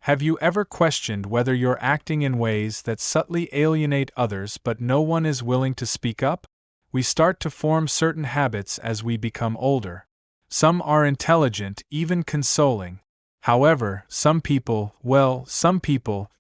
Have you ever questioned whether you're acting in ways that subtly alienate others but no one is willing to speak up? We start to form certain habits as we become older. Some are intelligent, even consoling. However, some people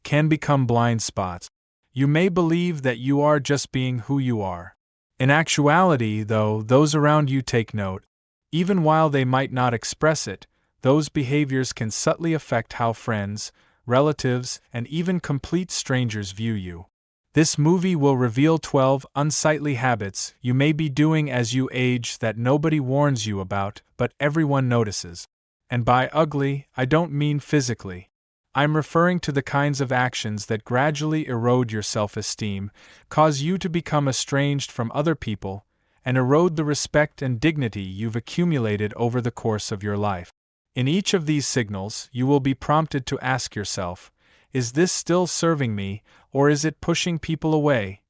can become blind spots. You may believe that you are just being who you are. In actuality, though, those around you take note. Even while they might not express it, those behaviors can subtly affect how friends, relatives, and even complete strangers view you. This movie will reveal 12 unsightly habits you may be doing as you age that nobody warns you about, but everyone notices. And by ugly, I don't mean physically. I'm referring to the kinds of actions that gradually erode your self-esteem, cause you to become estranged from other people, and erode the respect and dignity you've accumulated over the course of your life. In each of these signals, you will be prompted to ask yourself, is this still serving me, or is it pushing people away?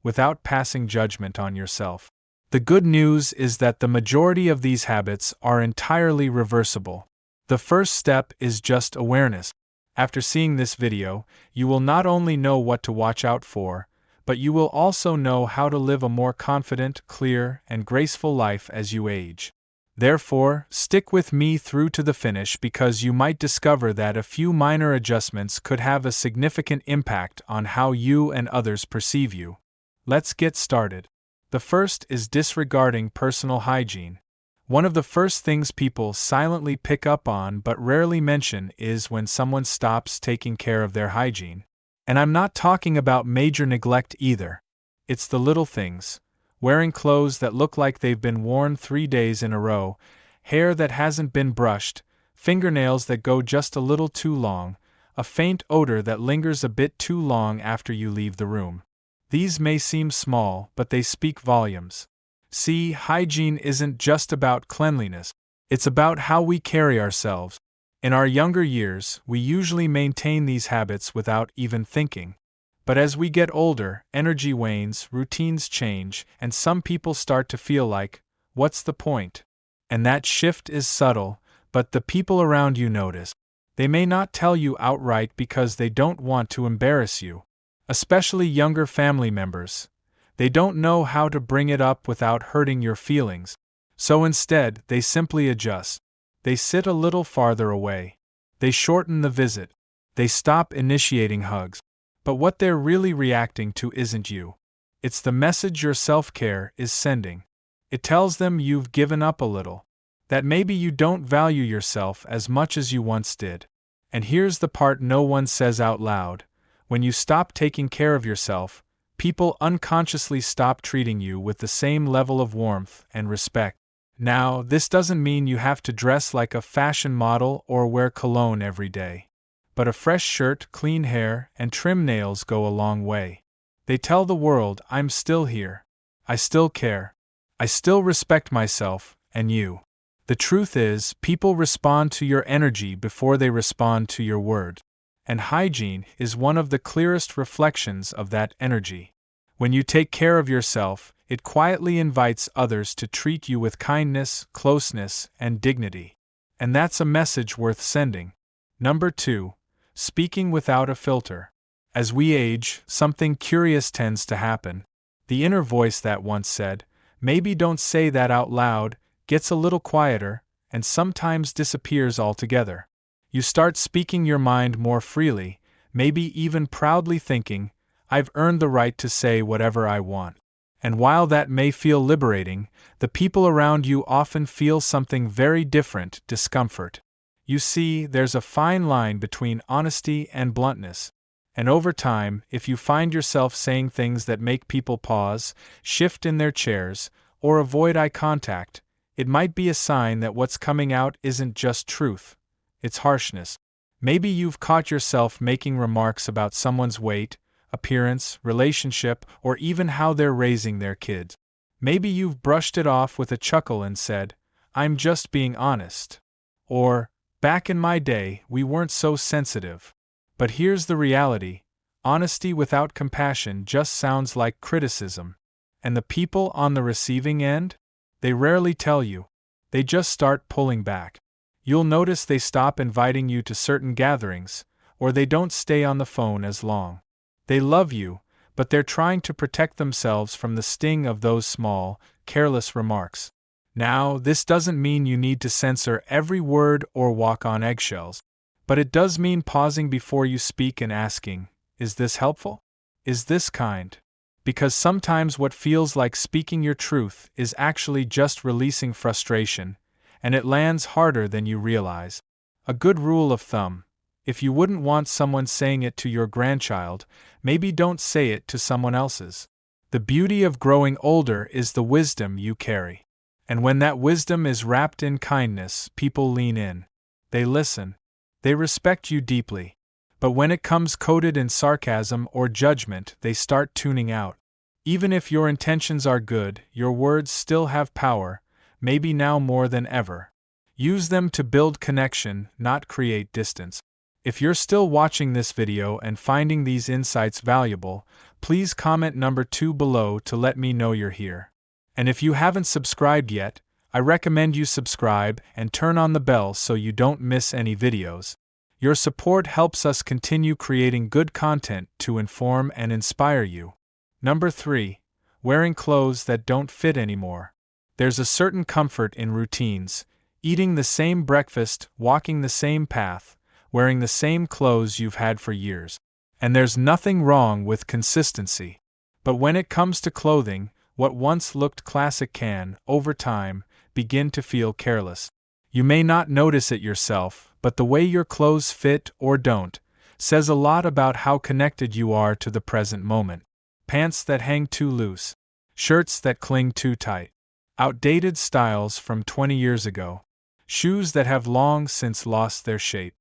Without passing judgment on yourself. The good news is that the majority of these habits are entirely reversible. The first step is just awareness. After seeing this video, you will not only know what to watch out for, but you will also know how to live a more confident, clear, and graceful life as you age. Therefore, stick with me through to the finish because you might discover that a few minor adjustments could have a significant impact on how you and others perceive you. Let's get started. The first is disregarding personal hygiene. One of the first things people silently pick up on but rarely mention is when someone stops taking care of their hygiene. And I'm not talking about major neglect either. It's the little things. Wearing clothes that look like they've been worn 3 days in a row, hair that hasn't been brushed, fingernails that go just a little too long, a faint odor that lingers a bit too long after you leave the room. These may seem small, but they speak volumes. See, hygiene isn't just about cleanliness. It's about how we carry ourselves. In our younger years, we usually maintain these habits without even thinking. But as we get older, energy wanes, routines change, and some people start to feel like, what's the point? And that shift is subtle, but the people around you notice. They may not tell you outright because they don't want to embarrass you. Especially younger family members. They don't know how to bring it up without hurting your feelings. So instead, they simply adjust. They sit a little farther away. They shorten the visit. They stop initiating hugs. But what they're really reacting to isn't you. It's the message your self-care is sending. It tells them you've given up a little. That maybe you don't value yourself as much as you once did. And here's the part no one says out loud. When you stop taking care of yourself, people unconsciously stop treating you with the same level of warmth and respect. Now, this doesn't mean you have to dress like a fashion model or wear cologne every day. But a fresh shirt, clean hair, and trim nails go a long way. They tell the world, I'm still here. I still care. I still respect myself, and you. The truth is, people respond to your energy before they respond to your word. And hygiene is one of the clearest reflections of that energy. When you take care of yourself, it quietly invites others to treat you with kindness, closeness, and dignity. And that's a message worth sending. Number 2. Speaking without a filter. As we age, something curious tends to happen. The inner voice that once said, maybe don't say that out loud, gets a little quieter, and sometimes disappears altogether. You start speaking your mind more freely, maybe even proudly thinking, I've earned the right to say whatever I want. And while that may feel liberating, the people around you often feel something very different, discomfort. You see, there's a fine line between honesty and bluntness. And over time, if you find yourself saying things that make people pause, shift in their chairs, or avoid eye contact, it might be a sign that what's coming out isn't just truth. It's harshness. Maybe you've caught yourself making remarks about someone's weight, appearance, relationship, or even how they're raising their kids. Maybe you've brushed it off with a chuckle and said, I'm just being honest. Or, back in my day, we weren't so sensitive. But here's the reality. Honesty without compassion just sounds like criticism. And the people on the receiving end? They rarely tell you. They just start pulling back. You'll notice they stop inviting you to certain gatherings, or they don't stay on the phone as long. They love you, but they're trying to protect themselves from the sting of those small, careless remarks. Now, this doesn't mean you need to censor every word or walk on eggshells, but it does mean pausing before you speak and asking, is this helpful? Is this kind? Because sometimes what feels like speaking your truth is actually just releasing frustration, and it lands harder than you realize. A good rule of thumb: if you wouldn't want someone saying it to your grandchild, maybe don't say it to someone else's. The beauty of growing older is the wisdom you carry. And when that wisdom is wrapped in kindness, people lean in. They listen. They respect you deeply. But when it comes coated in sarcasm or judgment, they start tuning out. Even if your intentions are good, your words still have power, maybe now more than ever. Use them to build connection, not create distance. If you're still watching this video and finding these insights valuable, please comment number 2 below to let me know you're here. And if you haven't subscribed yet, I recommend you subscribe and turn on the bell so you don't miss any videos. Your support helps us continue creating good content to inform and inspire you. Number 3. Wearing clothes that don't fit anymore. There's a certain comfort in routines, eating the same breakfast, walking the same path, wearing the same clothes you've had for years. And there's nothing wrong with consistency. But when it comes to clothing, what once looked classic can, over time, begin to feel careless. You may not notice it yourself, but the way your clothes fit or don't says a lot about how connected you are to the present moment. Pants that hang too loose, shirts that cling too tight, outdated styles from 20 years ago, shoes that have long since lost their shape.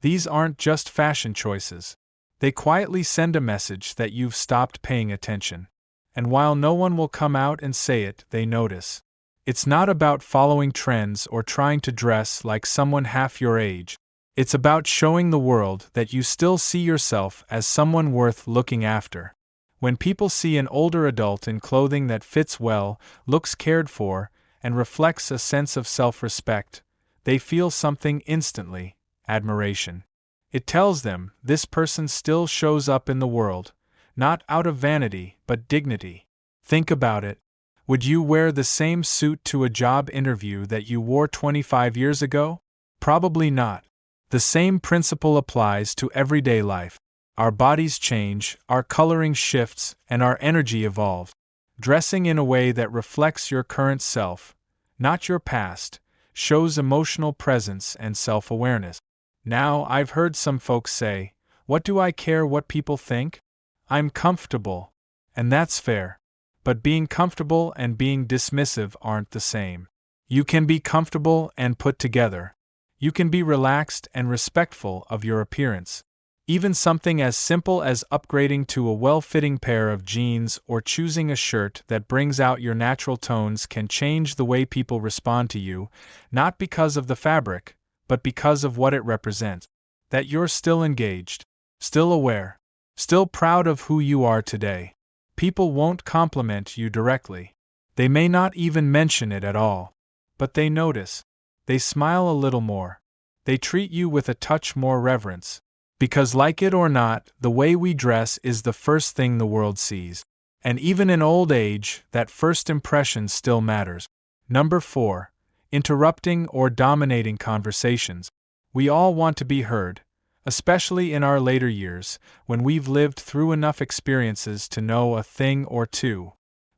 These aren't just fashion choices. They quietly send a message that you've stopped paying attention. And while no one will come out and say it, they notice. It's not about following trends or trying to dress like someone half your age. It's about showing the world that you still see yourself as someone worth looking after. When people see an older adult in clothing that fits well, looks cared for, and reflects a sense of self-respect, they feel something instantly: admiration. It tells them this person still shows up in the world, not out of vanity, but dignity. Think about it. Would you wear the same suit to a job interview that you wore 25 years ago? Probably not. The same principle applies to everyday life. Our bodies change, our coloring shifts, and our energy evolves. Dressing in a way that reflects your current self, not your past, shows emotional presence and self-awareness. Now, I've heard some folks say, "What do I care what people think? I'm comfortable." And that's fair. But being comfortable and being dismissive aren't the same. You can be comfortable and put together. You can be relaxed and respectful of your appearance. Even something as simple as upgrading to a well-fitting pair of jeans or choosing a shirt that brings out your natural tones can change the way people respond to you, not because of the fabric, but because of what it represents. That you're still engaged, still aware, still proud of who you are today. People won't compliment you directly. They may not even mention it at all. But they notice. They smile a little more. They treat you with a touch more reverence. Because like it or not, the way we dress is the first thing the world sees. And even in old age, that first impression still matters. Number 4. Interrupting or dominating conversations. We all want to be heard, especially in our later years, when we've lived through enough experiences to know a thing or two.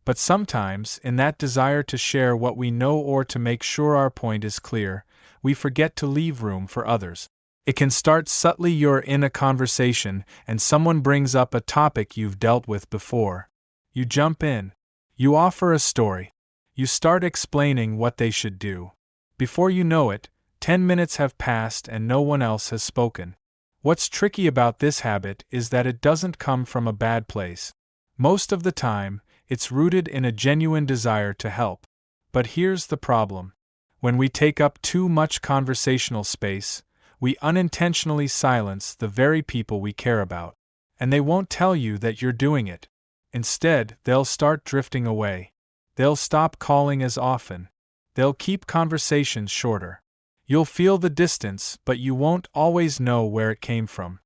But sometimes, in that desire to share what we know or to make sure our point is clear, we forget to leave room for others. It can start subtly. You're in a conversation, and someone brings up a topic you've dealt with before. You jump in. You offer a story. You start explaining what they should do. Before you know it, 10 minutes have passed and no one else has spoken. What's tricky about this habit is that it doesn't come from a bad place. Most of the time, it's rooted in a genuine desire to help. But here's the problem. When we take up too much conversational space, we unintentionally silence the very people we care about. And they won't tell you that you're doing it. Instead, they'll start drifting away. They'll stop calling as often. They'll keep conversations shorter. You'll feel the distance, but you won't always know where it came from.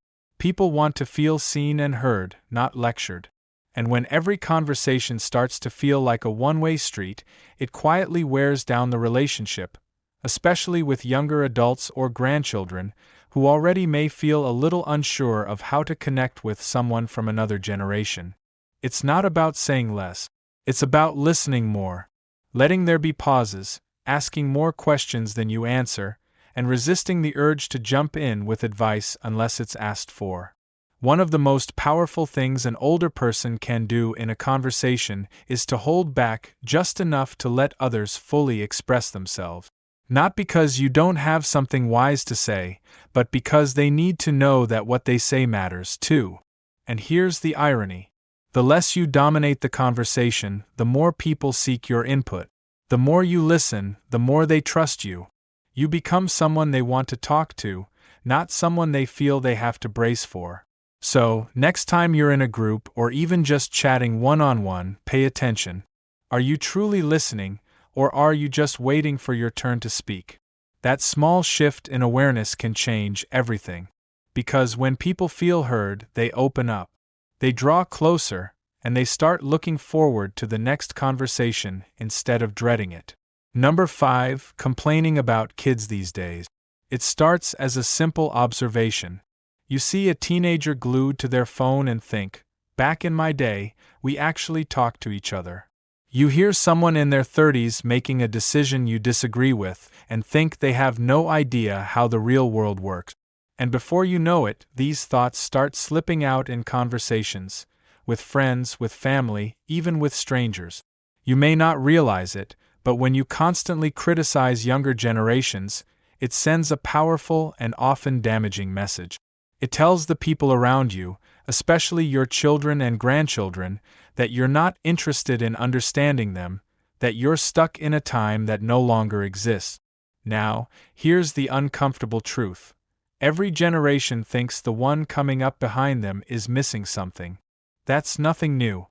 People want to feel seen and heard, not lectured. And when every conversation starts to feel like a one-way street, it quietly wears down the relationship, especially with younger adults or grandchildren, who already may feel a little unsure of how to connect with someone from another generation. It's not about saying less. It's about listening more, letting there be pauses, asking more questions than you answer, and resisting the urge to jump in with advice unless it's asked for. One of the most powerful things an older person can do in a conversation is to hold back just enough to let others fully express themselves. Not because you don't have something wise to say, but because they need to know that what they say matters too. And here's the irony. The less you dominate the conversation, the more people seek your input. The more you listen, the more they trust you. You become someone they want to talk to, not someone they feel they have to brace for. So, next time you're in a group or even just chatting one-on-one, pay attention. Are you truly listening, or are you just waiting for your turn to speak? That small shift in awareness can change everything. Because when people feel heard, they open up. They draw closer, and they start looking forward to the next conversation instead of dreading it. Number 5, complaining about kids these days. It starts as a simple observation. You see a teenager glued to their phone and think, back in my day, we actually talked to each other. You hear someone in their 30s making a decision you disagree with and think they have no idea how the real world works. And before you know it, these thoughts start slipping out in conversations, with friends, with family, even with strangers. You may not realize it, but when you constantly criticize younger generations, it sends a powerful and often damaging message. It tells the people around you, especially your children and grandchildren, that you're not interested in understanding them, that you're stuck in a time that no longer exists. Now, here's the uncomfortable truth. Every generation thinks the one coming up behind them is missing something. That's nothing new.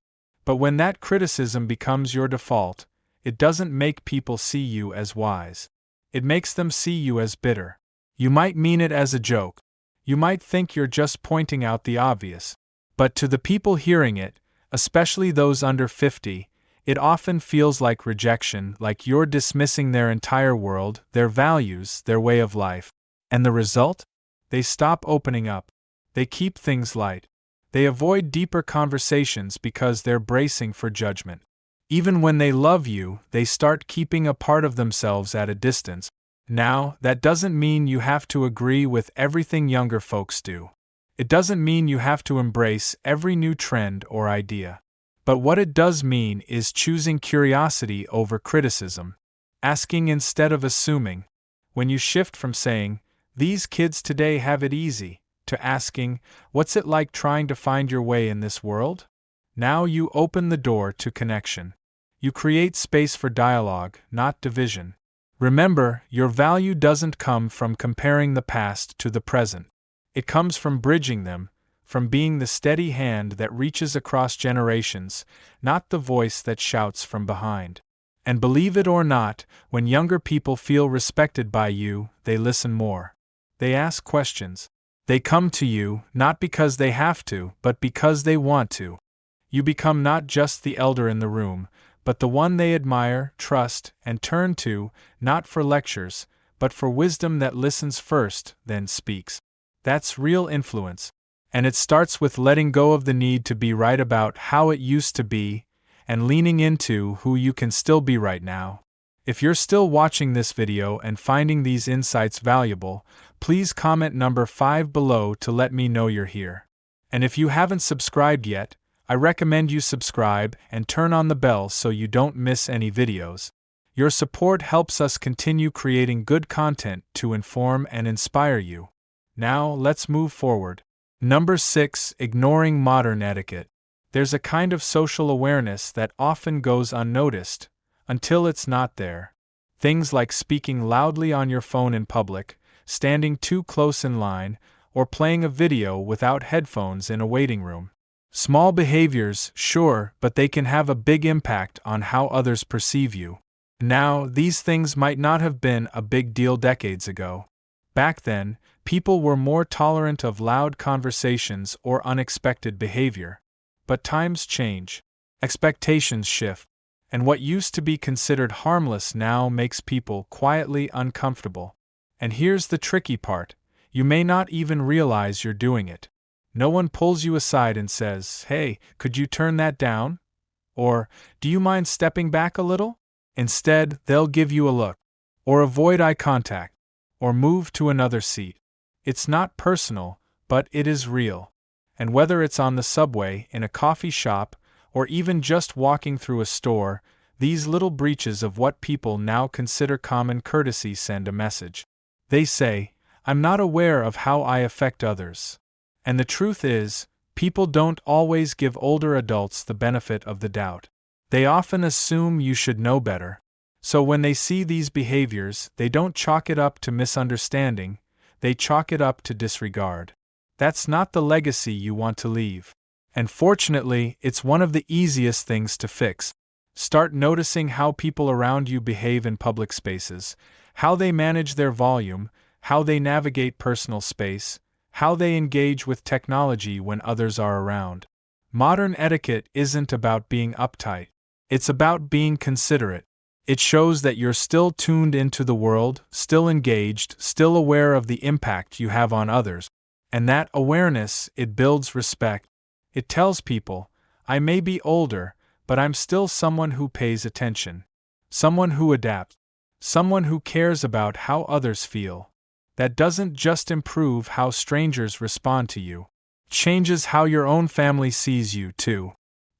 But when that criticism becomes your default, it doesn't make people see you as wise. It makes them see you as bitter. You might mean it as a joke. You might think you're just pointing out the obvious. But to the people hearing it, especially those under 50, it often feels like rejection, like you're dismissing their entire world, their values, their way of life. And the result? They stop opening up. They keep things light. They avoid deeper conversations because they're bracing for judgment. Even when they love you, they start keeping a part of themselves at a distance. Now, that doesn't mean you have to agree with everything younger folks do. It doesn't mean you have to embrace every new trend or idea. But what it does mean is choosing curiosity over criticism, asking instead of assuming. When you shift from saying, "These kids today have it easy," to asking, "What's it like trying to find your way in this world?" Now you open the door to connection. You create space for dialogue, not division. Remember, your value doesn't come from comparing the past to the present. It comes from bridging them, from being the steady hand that reaches across generations, not the voice that shouts from behind. And believe it or not, when younger people feel respected by you, they listen more. They ask questions. They come to you, not because they have to, but because they want to. You become not just the elder in the room, but the one they admire, trust, and turn to, not for lectures, but for wisdom that listens first, then speaks. That's real influence. And it starts with letting go of the need to be right about how it used to be, and leaning into who you can still be right now. If you're still watching this video and finding these insights valuable, please comment number 5 below to let me know you're here. And if you haven't subscribed yet, I recommend you subscribe and turn on the bell so you don't miss any videos. Your support helps us continue creating good content to inform and inspire you. Now, let's move forward. Number 6, ignoring modern etiquette. There's a kind of social awareness that often goes unnoticed, until it's not there. Things like speaking loudly on your phone in public, standing too close in line, or playing a video without headphones in a waiting room. Small behaviors, sure, but they can have a big impact on how others perceive you. Now, these things might not have been a big deal decades ago. Back then, People were more tolerant of loud conversations or unexpected behavior. But times change. Expectations shift. And what used to be considered harmless now makes people quietly uncomfortable. And here's the tricky part. You may not even realize you're doing it. No one pulls you aside and says, "Hey, could you turn that down?" Or, "Do you mind stepping back a little?" Instead, they'll give you a look, or avoid eye contact, or move to another seat. It's not personal, but it is real. And whether it's on the subway, in a coffee shop, or even just walking through a store, these little breaches of what people now consider common courtesy send a message. They say, "I'm not aware of how I affect others." And the truth is, people don't always give older adults the benefit of the doubt. They often assume you should know better. So when they see these behaviors, they don't chalk it up to misunderstanding, they chalk it up to disregard. That's not the legacy you want to leave. And fortunately, it's one of the easiest things to fix. Start noticing how people around you behave in public spaces, how they manage their volume, how they navigate personal space, how they engage with technology when others are around. Modern etiquette isn't about being uptight. It's about being considerate. It shows that you're still tuned into the world, still engaged, still aware of the impact you have on others. And that awareness, it builds respect. It tells people, I may be older, but I'm still someone who pays attention. Someone who adapts. Someone who cares about how others feel. That doesn't just improve how strangers respond to you. Changes how your own family sees you, too.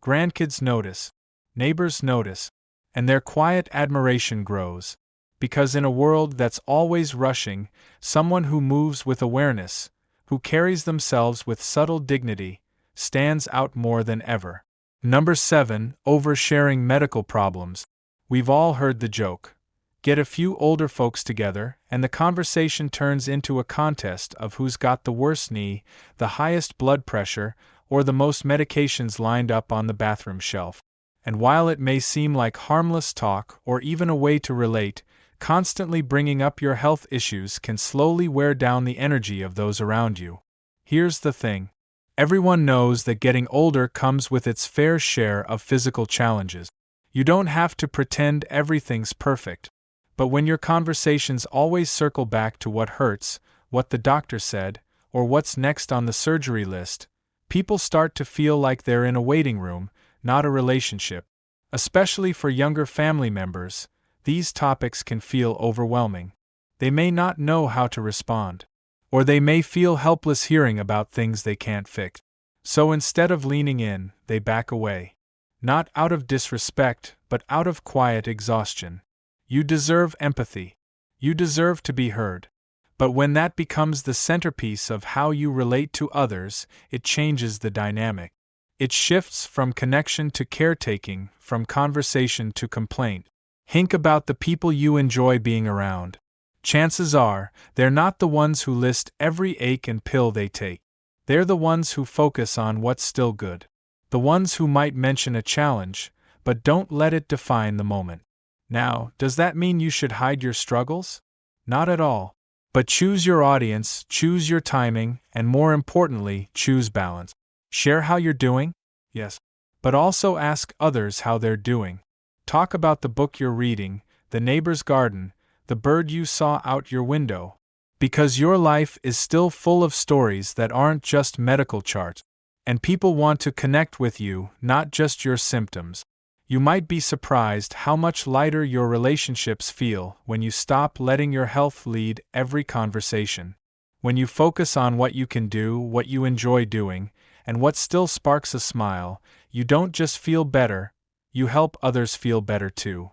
Grandkids notice. Neighbors notice. And their quiet admiration grows. Because in a world that's always rushing, someone who moves with awareness, who carries themselves with subtle dignity, stands out more than ever. Number 7, oversharing medical problems. We've all heard the joke. Get a few older folks together, and the conversation turns into a contest of who's got the worst knee, the highest blood pressure, or the most medications lined up on the bathroom shelf. And while it may seem like harmless talk or even a way to relate, constantly bringing up your health issues can slowly wear down the energy of those around you. Here's the thing. Everyone knows that getting older comes with its fair share of physical challenges. You don't have to pretend everything's perfect. But when your conversations always circle back to what hurts, what the doctor said, or what's next on the surgery list, people start to feel like they're in a waiting room, not a relationship. Especially for younger family members, these topics can feel overwhelming. They may not know how to respond. Or they may feel helpless hearing about things they can't fix. So instead of leaning in, they back away. Not out of disrespect, but out of quiet exhaustion. You deserve empathy. You deserve to be heard. But when that becomes the centerpiece of how you relate to others, it changes the dynamic. It shifts from connection to caretaking, from conversation to complaint. Think about the people you enjoy being around. Chances are, they're not the ones who list every ache and pill they take. They're the ones who focus on what's still good. The ones who might mention a challenge, but don't let it define the moment. Now, does that mean you should hide your struggles? Not at all. But choose your audience, choose your timing, and more importantly, choose balance. Share how you're doing? Yes. But also ask others how they're doing. Talk about the book you're reading, the neighbor's garden, the bird you saw out your window. Because your life is still full of stories that aren't just medical charts. And people want to connect with you, not just your symptoms. You might be surprised how much lighter your relationships feel when you stop letting your health lead every conversation. When you focus on what you can do, what you enjoy doing, and what still sparks a smile, you don't just feel better, you help others feel better too.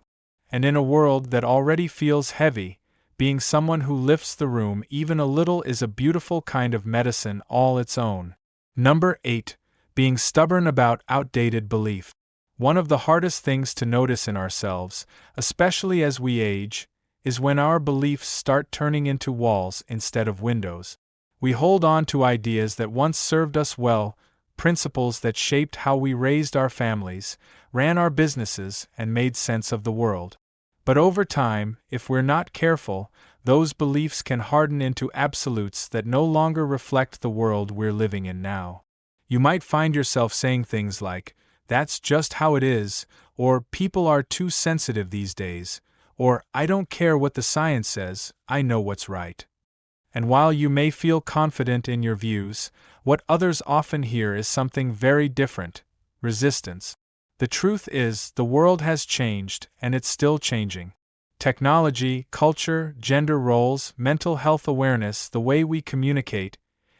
And in a world that already feels heavy, being someone who lifts the room even a little is a beautiful kind of medicine all its own. Number 8. Being stubborn about outdated belief. One of the hardest things to notice in ourselves, especially as we age, is when our beliefs start turning into walls instead of windows. We hold on to ideas that once served us well, principles that shaped how we raised our families, ran our businesses, and made sense of the world. But over time, if we're not careful, those beliefs can harden into absolutes that no longer reflect the world we're living in now. You might find yourself saying things like, "That's just how it is," or "People are too sensitive these days," or "I don't care what the science says, I know what's right." And while you may feel confident in your views, what others often hear is something very different: resistance. The truth is, the world has changed, and it's still changing. Technology, culture, gender roles, mental health awareness, the way we communicate,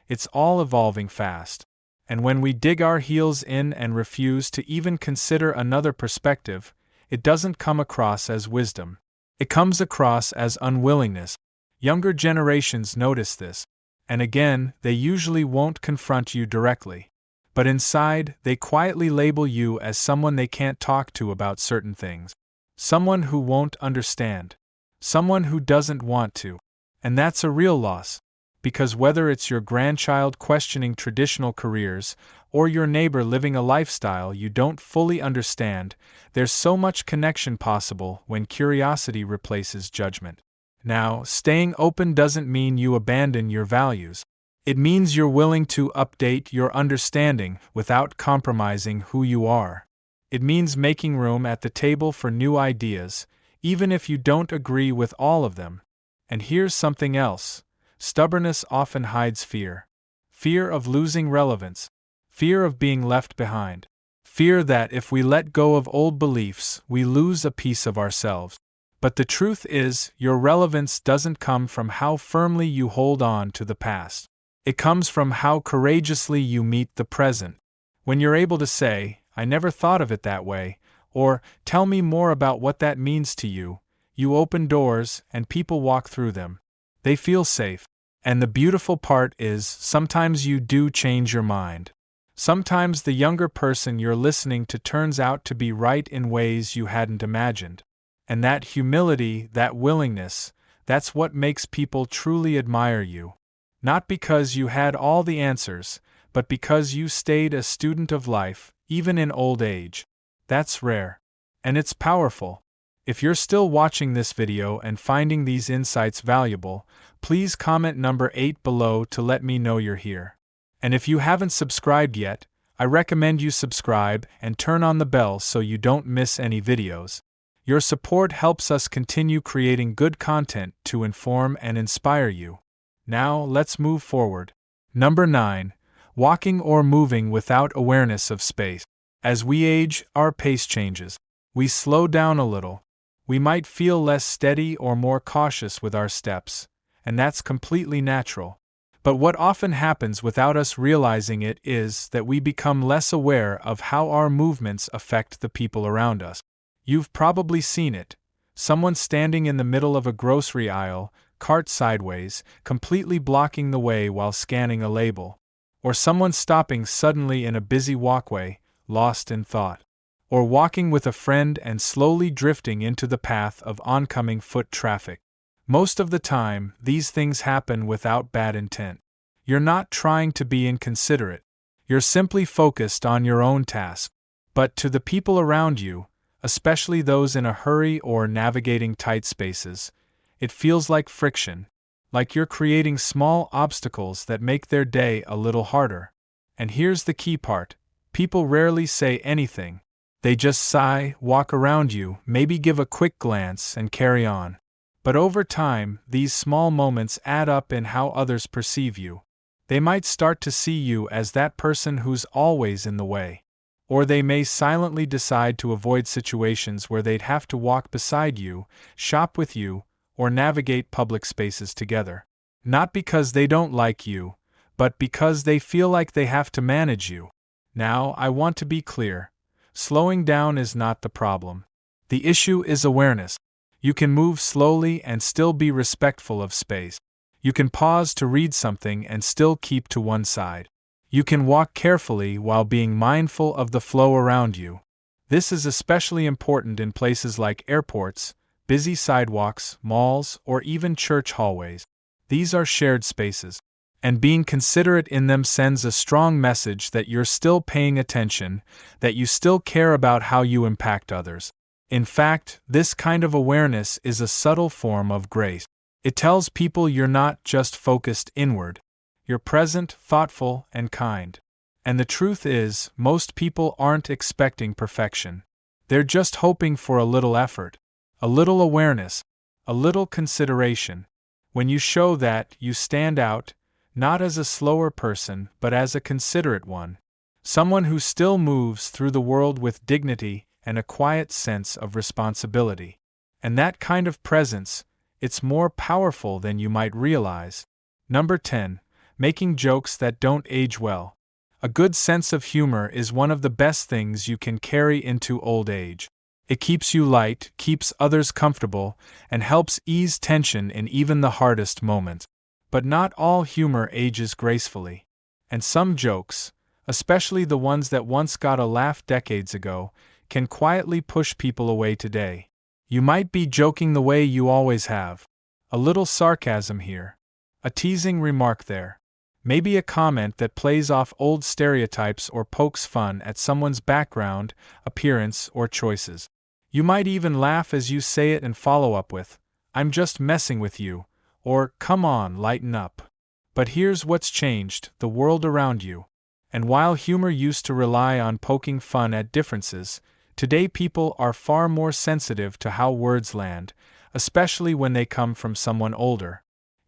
it's all evolving fast. And when we dig our heels in and refuse to even consider another perspective, it doesn't come across as wisdom. It comes across as unwillingness. Younger generations notice this, and again, they usually won't confront you directly. But inside, they quietly label you as someone they can't talk to about certain things. Someone who won't understand. Someone who doesn't want to. And that's a real loss. Because whether it's your grandchild questioning traditional careers, or your neighbor living a lifestyle you don't fully understand, there's so much connection possible when curiosity replaces judgment. Now, staying open doesn't mean you abandon your values. It means you're willing to update your understanding without compromising who you are. It means making room at the table for new ideas, even if you don't agree with all of them. And here's something else. Stubbornness often hides fear. Fear of losing relevance. Fear of being left behind. Fear that if we let go of old beliefs, we lose a piece of ourselves. But the truth is, your relevance doesn't come from how firmly you hold on to the past. It comes from how courageously you meet the present. When you're able to say, "I never thought of it that way," or "Tell me more about what that means to you," you open doors and people walk through them. They feel safe. And the beautiful part is, sometimes you do change your mind. Sometimes the younger person you're listening to turns out to be right in ways you hadn't imagined. And that humility, that willingness, that's what makes people truly admire you. Not because you had all the answers, but because you stayed a student of life, even in old age. That's rare. And it's powerful. If you're still watching this video and finding these insights valuable, please comment number 8 below to let me know you're here. And if you haven't subscribed yet, I recommend you subscribe and turn on the bell so you don't miss any videos. Your support helps us continue creating good content to inform and inspire you. Now, let's move forward. Number 9. Walking or moving without awareness of space. As we age, our pace changes. We slow down a little. We might feel less steady or more cautious with our steps, and that's completely natural. But what often happens without us realizing it is that we become less aware of how our movements affect the people around us. You've probably seen it. Someone standing in the middle of a grocery aisle, cart sideways, completely blocking the way while scanning a label. Or someone stopping suddenly in a busy walkway, lost in thought. Or walking with a friend and slowly drifting into the path of oncoming foot traffic. Most of the time, these things happen without bad intent. You're not trying to be inconsiderate. You're simply focused on your own task. But to the people around you, especially those in a hurry or navigating tight spaces, it feels like friction, like you're creating small obstacles that make their day a little harder. And here's the key part: people rarely say anything. They just sigh, walk around you, maybe give a quick glance, and carry on. But over time, these small moments add up in how others perceive you. They might start to see you as that person who's always in the way. Or they may silently decide to avoid situations where they'd have to walk beside you, shop with you, or navigate public spaces together. Not because they don't like you, but because they feel like they have to manage you. Now, I want to be clear. Slowing down is not the problem. The issue is awareness. You can move slowly and still be respectful of space. You can pause to read something and still keep to one side. You can walk carefully while being mindful of the flow around you. This is especially important in places like airports, busy sidewalks, malls, or even church hallways. These are shared spaces. And being considerate in them sends a strong message that you're still paying attention, that you still care about how you impact others. In fact, this kind of awareness is a subtle form of grace. It tells people you're not just focused inward, you're present, thoughtful, and kind. And the truth is, most people aren't expecting perfection. They're just hoping for a little effort, a little awareness, a little consideration. When you show that, you stand out, not as a slower person, but as a considerate one. Someone who still moves through the world with dignity and a quiet sense of responsibility. And that kind of presence, it's more powerful than you might realize. Number 10. Making jokes that don't age well. A good sense of humor is one of the best things you can carry into old age. It keeps you light, keeps others comfortable, and helps ease tension in even the hardest moments. But not all humor ages gracefully. And some jokes, especially the ones that once got a laugh decades ago, can quietly push people away today. You might be joking the way you always have. A little sarcasm here. A teasing remark there. Maybe a comment that plays off old stereotypes or pokes fun at someone's background, appearance, or choices. You might even laugh as you say it and follow up with, "I'm just messing with you," or "Come on, lighten up." But here's what's changed: the world around you. And while humor used to rely on poking fun at differences, today people are far more sensitive to how words land, especially when they come from someone older.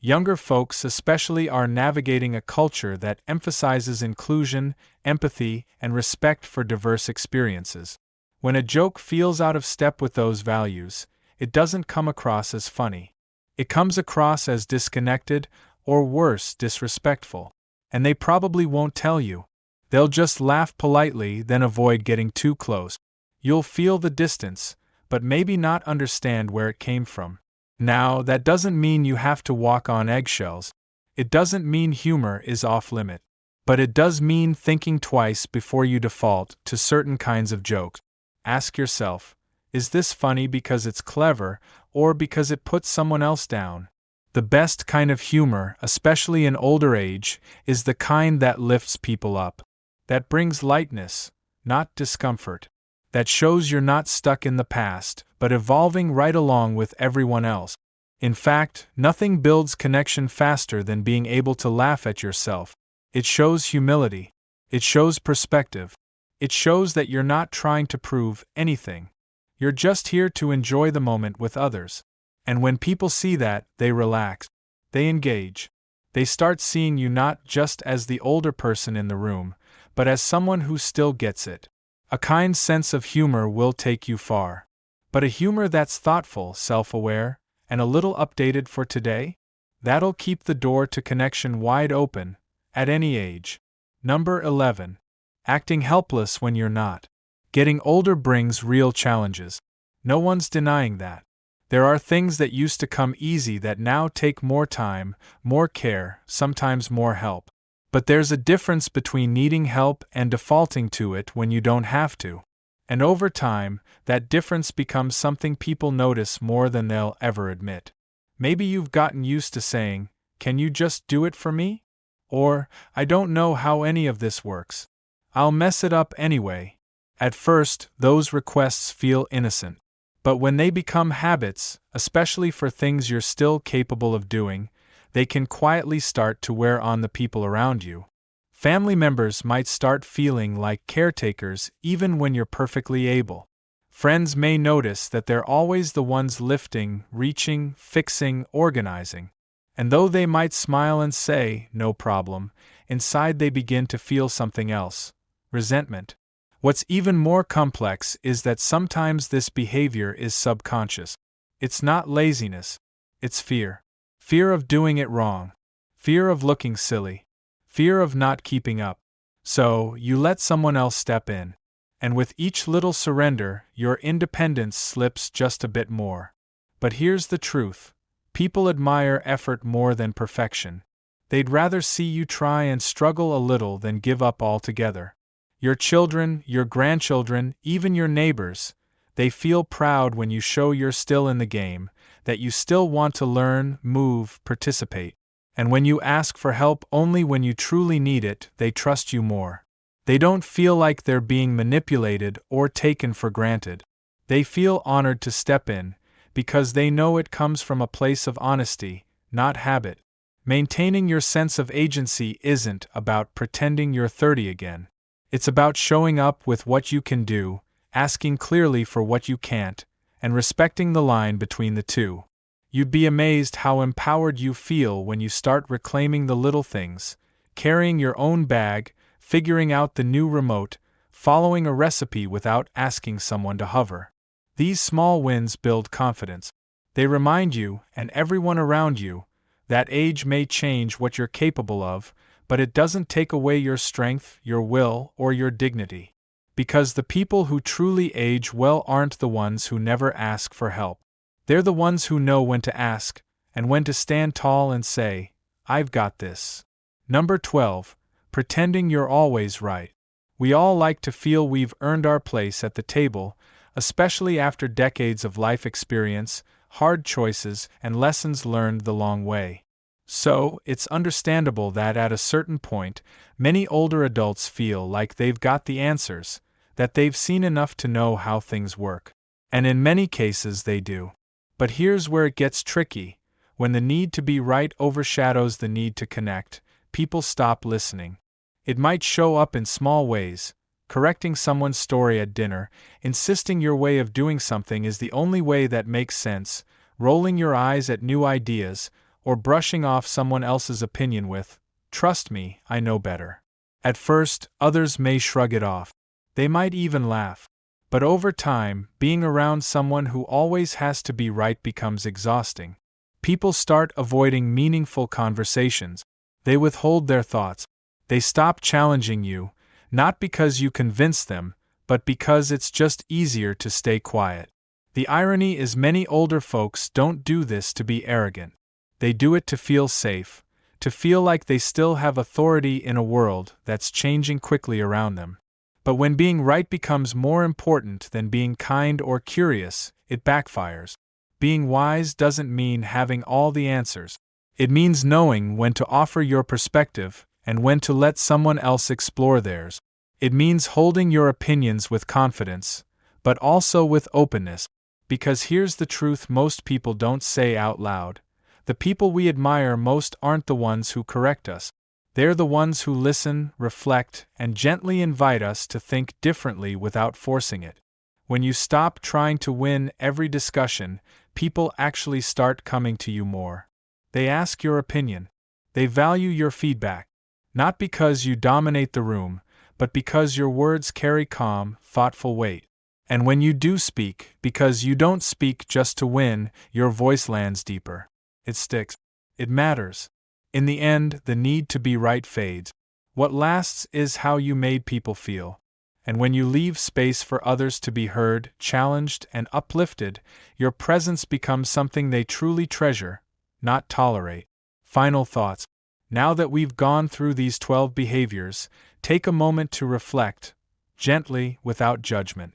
Younger folks especially are navigating a culture that emphasizes inclusion, empathy, and respect for diverse experiences. When a joke feels out of step with those values, it doesn't come across as funny. It comes across as disconnected, or worse, disrespectful. And they probably won't tell you. They'll just laugh politely, then avoid getting too close. You'll feel the distance, but maybe not understand where it came from. Now, that doesn't mean you have to walk on eggshells. It doesn't mean humor is off limit. But it does mean thinking twice before you default to certain kinds of jokes. Ask yourself, is this funny because it's clever, or because it puts someone else down? The best kind of humor, especially in older age, is the kind that lifts people up. That brings lightness, not discomfort. That shows you're not stuck in the past, but evolving right along with everyone else. In fact, nothing builds connection faster than being able to laugh at yourself. It shows humility. It shows perspective. It shows that you're not trying to prove anything. You're just here to enjoy the moment with others. And when people see that, they relax. They engage. They start seeing you not just as the older person in the room, but as someone who still gets it. A kind sense of humor will take you far. But a humor that's thoughtful, self-aware, and a little updated for today? That'll keep the door to connection wide open, at any age. Number 11. Acting helpless when you're not. Getting older brings real challenges. No one's denying that. There are things that used to come easy that now take more time, more care, sometimes more help. But there's a difference between needing help and defaulting to it when you don't have to. And over time, that difference becomes something people notice more than they'll ever admit. Maybe you've gotten used to saying, "Can you just do it for me?" Or, "I don't know how any of this works. I'll mess it up anyway." At first, those requests feel innocent. But when they become habits, especially for things you're still capable of doing, they can quietly start to wear on the people around you. Family members might start feeling like caretakers even when you're perfectly able. Friends may notice that they're always the ones lifting, reaching, fixing, organizing. And though they might smile and say, "No problem," inside they begin to feel something else: resentment. What's even more complex is that sometimes this behavior is subconscious. It's not laziness, it's fear. Fear of doing it wrong. Fear of looking silly. Fear of not keeping up. So, you let someone else step in. And with each little surrender, your independence slips just a bit more. But here's the truth. People admire effort more than perfection. They'd rather see you try and struggle a little than give up altogether. Your children, your grandchildren, even your neighbors, they feel proud when you show you're still in the game, that you still want to learn, move, participate. And when you ask for help only when you truly need it, they trust you more. They don't feel like they're being manipulated or taken for granted. They feel honored to step in, because they know it comes from a place of honesty, not habit. Maintaining your sense of agency isn't about pretending you're 30 again. It's about showing up with what you can do, asking clearly for what you can't, and respecting the line between the two. You'd be amazed how empowered you feel when you start reclaiming the little things, carrying your own bag, figuring out the new remote, following a recipe without asking someone to hover. These small wins build confidence. They remind you, and everyone around you, that age may change what you're capable of, but it doesn't take away your strength, your will, or your dignity. Because the people who truly age well aren't the ones who never ask for help. They're the ones who know when to ask, and when to stand tall and say, "I've got this." Number 12. Pretending you're always right. We all like to feel we've earned our place at the table, especially after decades of life experience, hard choices, and lessons learned the long way. So, it's understandable that at a certain point, many older adults feel like they've got the answers, that they've seen enough to know how things work. And in many cases they do. But here's where it gets tricky. When the need to be right overshadows the need to connect, people stop listening. It might show up in small ways: correcting someone's story at dinner, insisting your way of doing something is the only way that makes sense, rolling your eyes at new ideas, or brushing off someone else's opinion with, "Trust me, I know better." At first, others may shrug it off. They might even laugh. But over time, being around someone who always has to be right becomes exhausting. People start avoiding meaningful conversations. They withhold their thoughts. They stop challenging you, not because you convince them, but because it's just easier to stay quiet. The irony is many older folks don't do this to be arrogant. They do it to feel safe, to feel like they still have authority in a world that's changing quickly around them. But when being right becomes more important than being kind or curious, it backfires. Being wise doesn't mean having all the answers. It means knowing when to offer your perspective and when to let someone else explore theirs. It means holding your opinions with confidence, but also with openness. Because here's the truth most people don't say out loud: the people we admire most aren't the ones who correct us. They're the ones who listen, reflect, and gently invite us to think differently without forcing it. When you stop trying to win every discussion, people actually start coming to you more. They ask your opinion. They value your feedback. Not because you dominate the room, but because your words carry calm, thoughtful weight. And when you do speak, because you don't speak just to win, your voice lands deeper. It sticks. It matters. In the end, the need to be right fades. What lasts is how you made people feel. And when you leave space for others to be heard, challenged, and uplifted, your presence becomes something they truly treasure, not tolerate. Final thoughts. Now that we've gone through these 12 behaviors, take a moment to reflect, gently, without judgment.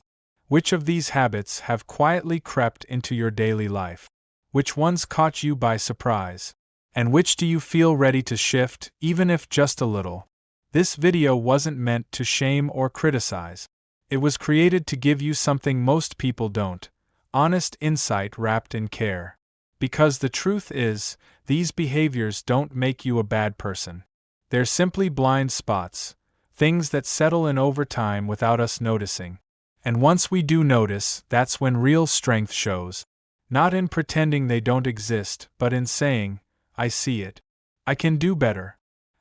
Which of these habits have quietly crept into your daily life? Which ones caught you by surprise? And which do you feel ready to shift, even if just a little? This video wasn't meant to shame or criticize. It was created to give you something most people don't: honest insight wrapped in care. Because the truth is, these behaviors don't make you a bad person. They're simply blind spots, things that settle in over time without us noticing. And once we do notice, that's when real strength shows. Not in pretending they don't exist, but in saying, "I see it. I can do better.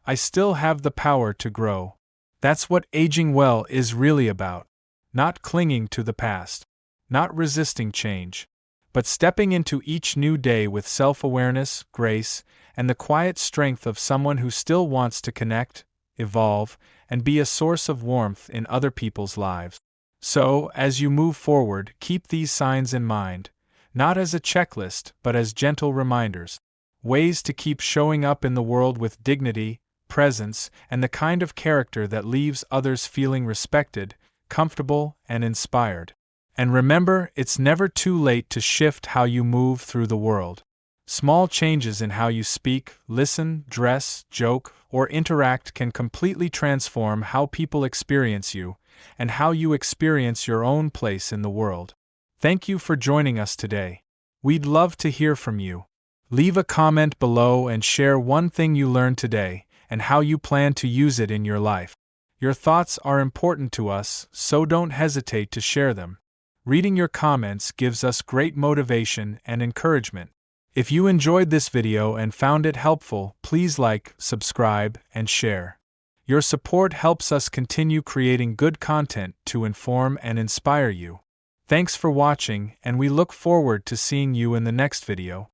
I still have the power to grow." That's what aging well is really about. Not clinging to the past. Not resisting change. But stepping into each new day with self-awareness, grace, and the quiet strength of someone who still wants to connect, evolve, and be a source of warmth in other people's lives. So, as you move forward, keep these signs in mind, not as a checklist, but as gentle reminders. Ways to keep showing up in the world with dignity, presence, and the kind of character that leaves others feeling respected, comfortable, and inspired. And remember, it's never too late to shift how you move through the world. Small changes in how you speak, listen, dress, joke, or interact can completely transform how people experience you, and how you experience your own place in the world. Thank you for joining us today. We'd love to hear from you. Leave a comment below and share one thing you learned today and how you plan to use it in your life. Your thoughts are important to us, so don't hesitate to share them. Reading your comments gives us great motivation and encouragement. If you enjoyed this video and found it helpful, please like, subscribe, and share. Your support helps us continue creating good content to inform and inspire you. Thanks for watching, and we look forward to seeing you in the next video.